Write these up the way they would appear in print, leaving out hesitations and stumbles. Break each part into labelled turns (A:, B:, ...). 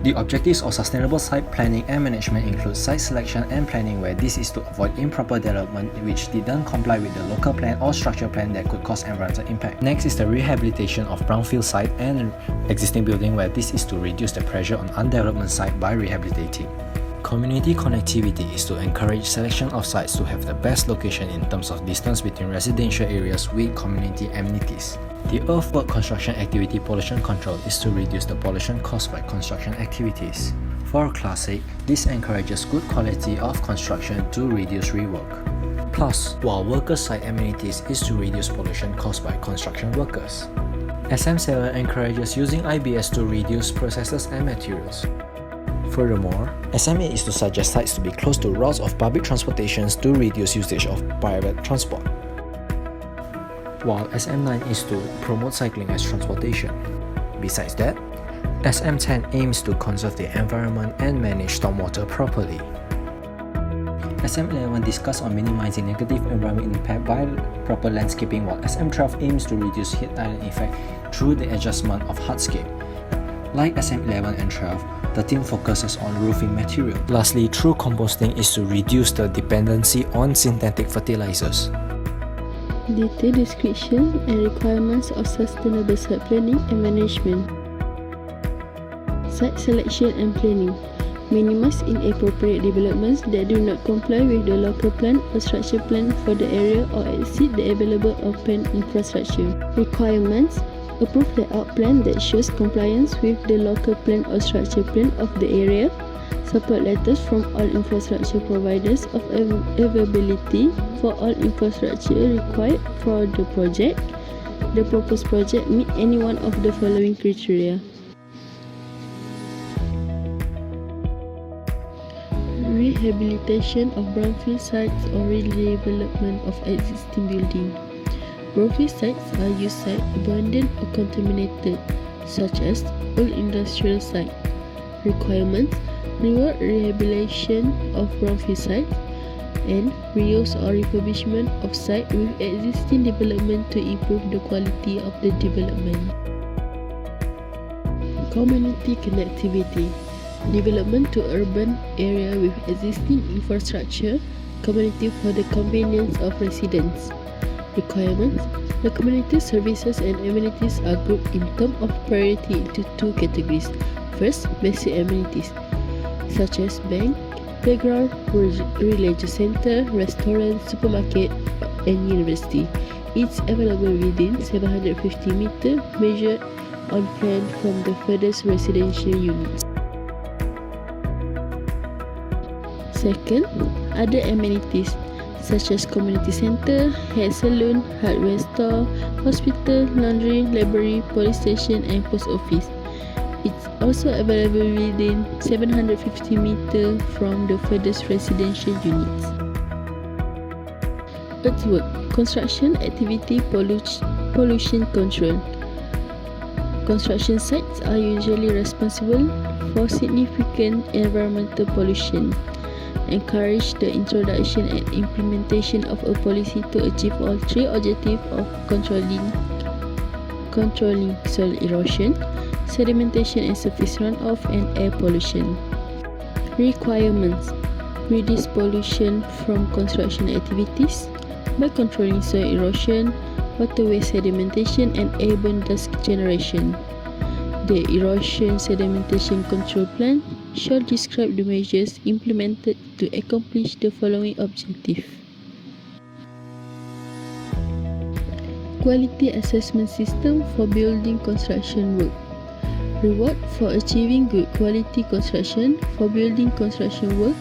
A: The objectives of sustainable site planning and management include site selection and planning, where this is to avoid improper development which didn't comply with the local plan or structure plan that could cause environmental impact. Next is the rehabilitation of brownfield site and existing building, where this is to reduce the pressure on undeveloped site by rehabilitating. Community connectivity is to encourage selection of sites to have the best location in terms of distance between residential areas with community amenities. The earthwork construction activity pollution control is to reduce the pollution caused by construction activities. For classic, this encourages good quality of construction to reduce rework. Plus, while worker site amenities is to reduce pollution caused by construction workers. SM7 encourages using IBS to reduce processes and materials. Furthermore, SM8 is to suggest sites to be close to routes of public transportations to reduce usage of private transport, while SM9 is to promote cycling as transportation. Besides that, SM10 aims to conserve the environment and manage stormwater properly. SM11 discusses on minimizing negative environmental impact by proper landscaping, while SM12 aims to reduce heat island effect through the adjustment of hardscape. Like SM11 and 12, the theme focuses on roofing material. Lastly, true composting is to reduce the dependency on synthetic fertilizers.
B: Detailed description and requirements of sustainable site planning and management. Site selection and planning. Minimize inappropriate developments that do not comply with the local plan or structure plan for the area or exceed the available open infrastructure. Requirements. Approve layout plan that shows compliance with the local plan or structure plan of the area. Support letters from all infrastructure providers of availability for all infrastructure required for the project. The proposed project meet any one of the following criteria. Rehabilitation of brownfield sites or redevelopment of existing building. Brownfield sites are used sites abandoned or contaminated, such as old industrial site. Requirements: reward rehabilitation of brownfield sites and reuse or refurbishment of site with existing development to improve the quality of the development. Community connectivity. Development to urban area with existing infrastructure, community for the convenience of residents. Requirements: the community services and amenities are grouped in terms of priority into two categories. First, basic amenities such as bank, playground, religious center, restaurant, supermarket, and university. Each available within 750 meters measured on plan from the furthest residential units. Second, other amenities such as community center, hair salon, hardware store, hospital, laundry, library, police station, and post office. It's also available within 750 meters from the furthest residential units. Earthwork, construction activity, pollution control. Construction sites are usually responsible for significant environmental pollution. Encourage the introduction and implementation of a policy to achieve all three objectives of controlling soil erosion, sedimentation and surface runoff, and air pollution. Requirements: reduce pollution from construction activities by controlling soil erosion, waterway sedimentation, and airborne dust generation. The Erosion Sedimentation Control Plan shall describe the measures implemented to accomplish the following objective. Quality Assessment System for Building Construction Work. Reward for achieving good quality construction for building construction work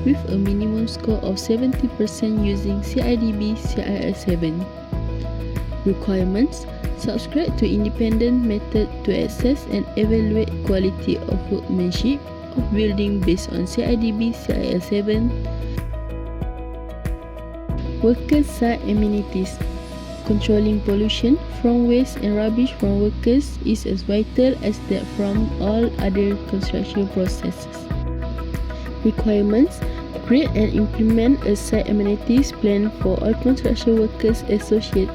B: with a minimum score of 70% using CIDB CIL7. Requirements: subscribe to independent method to assess and evaluate quality of workmanship of building based on CIDB CIL7. Worker site amenities. Controlling pollution from waste and rubbish from workers is as vital as that from all other construction processes. Requirements: create and implement a site amenities plan for all construction workers associated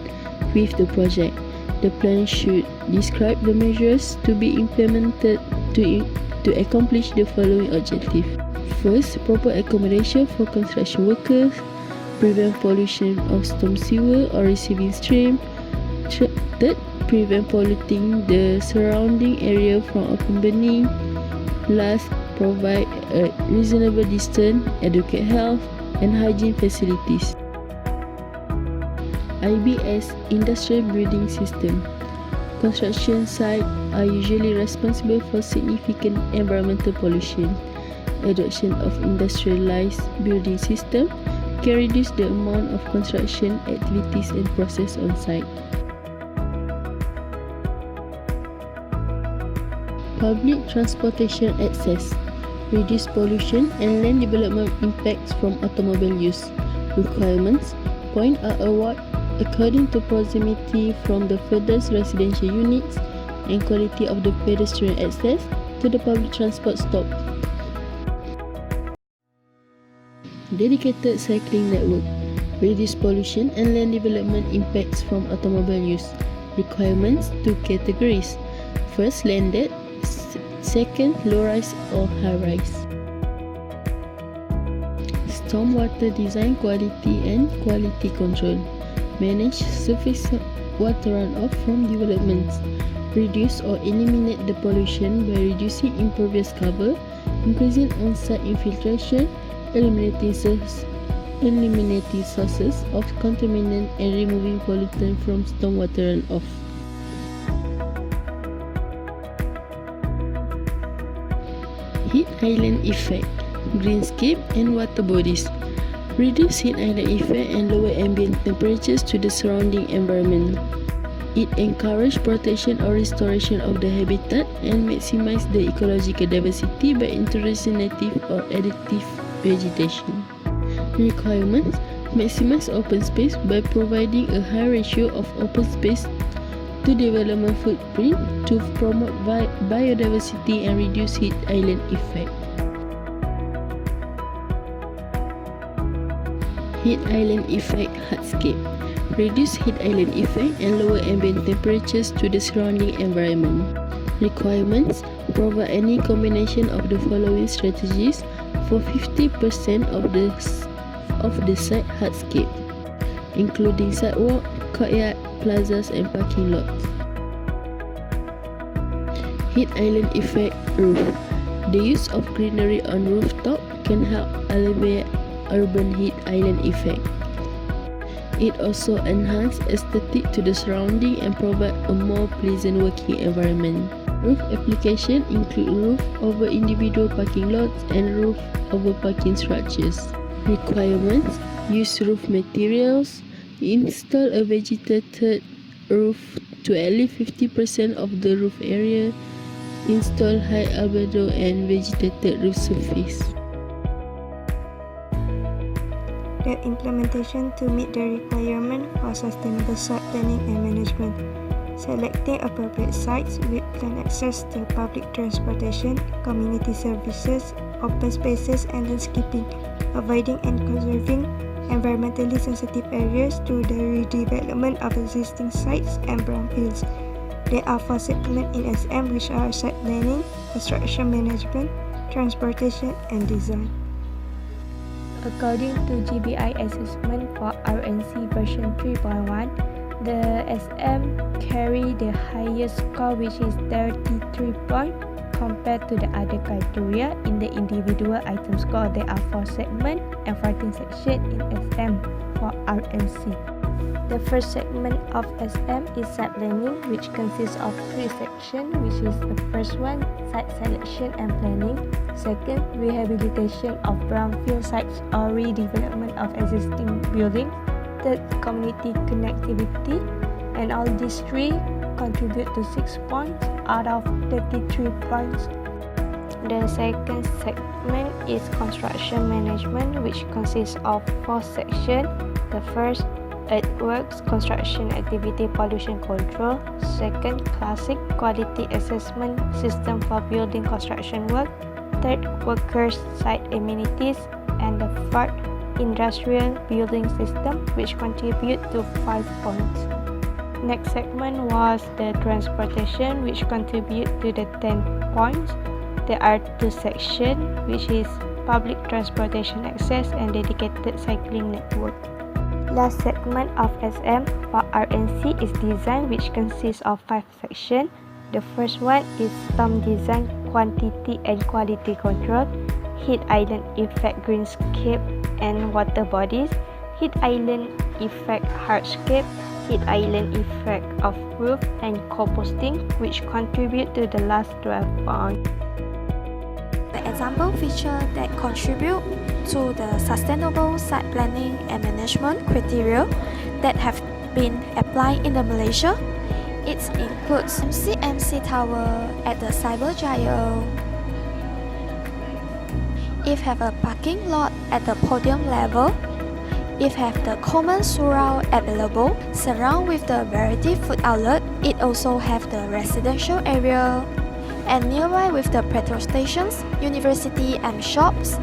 B: with the project. The plan should describe the measures to be implemented to to accomplish the following objective. First, proper accommodation for construction workers, prevent pollution of storm sewer or receiving stream. Third, prevent polluting the surrounding area from open burning. Last, provide a reasonable distance, adequate health and hygiene facilities. IBS Industrial Building System. Construction sites are usually responsible for significant environmental pollution. Adoption of industrialized building system can reduce the amount of construction activities and process on site. Public transportation access. Reduce pollution and land development impacts from automobile use. Requirements. Points are awarded according to proximity from the furthest residential units and quality of the pedestrian access to the public transport stop. Dedicated cycling network. Reduce pollution and land development impacts from automobile use. Requirements. 2 categories. First, landed. Second, low-rise or high-rise. Stormwater design quality and quality control. Manage surface water runoff from developments. Reduce or eliminate the pollution by reducing impervious cover, increasing on-site infiltration, eliminating sources of contaminant and removing pollutant from stormwater runoff. Heat island effect, greenscape and water bodies. Reduce heat island effect and lower ambient temperatures to the surrounding environment. It encourages protection or restoration of the habitat and maximize the ecological diversity by introducing native or adaptive vegetation. Requirements. Maximize open space by providing a high ratio of open space to development footprint to promote biodiversity and reduce heat island effect. Heat island effect hardscape. Reduce heat island effect and lower ambient temperatures to the surrounding environment. Requirements. Provide any combination of the following strategies for 50% of the site hardscape, including sidewalk, courtyard, plazas and parking lots. Heat island effect roof. The use of greenery on rooftop can help alleviate urban heat island effect. It also enhances aesthetic to the surrounding and provide a more pleasant working environment. Roof application include roof over individual parking lots and roof over parking structures. Requirements. Use roof materials. Install a vegetated roof to at least 50% of the roof area. Install high albedo and vegetated roof surface.
C: The implementation to meet the requirement for sustainable site planning and management. Selecting appropriate sites with planned access to public transportation, community services, open spaces and landscaping, avoiding and conserving environmentally sensitive areas through the redevelopment of existing sites and brownfields. There are 4 segments in SM which are site planning, construction management, transportation and design.
D: According to GBI assessment for RNC version 3.1, the SM carry the highest score, which is 33 points compared to the other criteria. In the individual item score, there are 4 segments and 14 sections in SM for RNC. The first segment of SM is site planning, which consists of 3 sections, which is the first one, site selection and planning. Second, rehabilitation of brownfield sites or redevelopment of existing buildings. Third, community connectivity. And all these 3 contribute to 6 points out of 33 points. The second segment is construction management, which consists of 4 sections. The first, earthworks, construction activity, pollution control. Second, classic quality assessment system for building construction work. Third, workers' site amenities. And the fourth, industrial building system, which contribute to 5 points. Next segment was the transportation, which contribute to the 10 points. There are two sections, which is public transportation access and dedicated cycling network. Last segment of SM for RNC is design, which consists of 5 sections. The first one is storm design, quantity and quality control, heat island effect greenscape and water bodies, heat island effect hardscape, heat island effect of roof and composting, which contribute to the last 12 points.
E: The example feature that contribute to the sustainable site planning and management criteria that have been applied in the Malaysia. It includes MC Tower at the Cyberjaya. If have a parking lot at the podium level. If have the common surround available, surround with the variety food outlet. It also have the residential area. And nearby with the petrol stations, university and shops.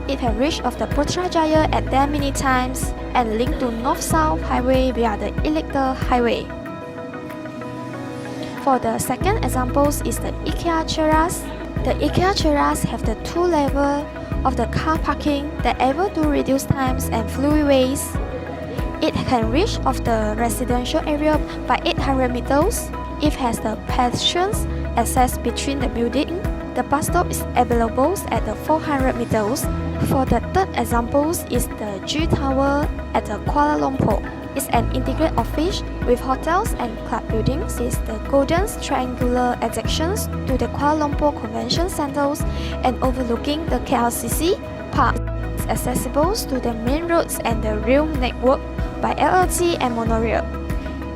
E: It have reach of the Putrajaya at there many times and linked to North-South Highway via the Elector Highway. For the second examples is the IKEA Cheras. The IKEA Cheras have the 2 levels of the car parking that able to reduce times and fluid waste. It can reach of the residential area by 800 meters. It has the pedestrians access between the building. The bus stop is available at the 400 meters. For the third examples is the G Tower at the Kuala Lumpur. It's an integrated office with hotels and club buildings. It's the golden triangular adjacent to the Kuala Lumpur Convention Centers and overlooking the KLCC Park. It's accessible to the main roads and the rail network by LRT and monorail.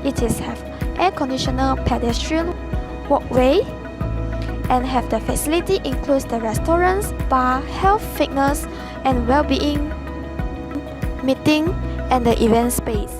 E: It is have air conditioner pedestrian walkway and have the facility includes the restaurants, bar, health, fitness and well-being, meeting and the event space.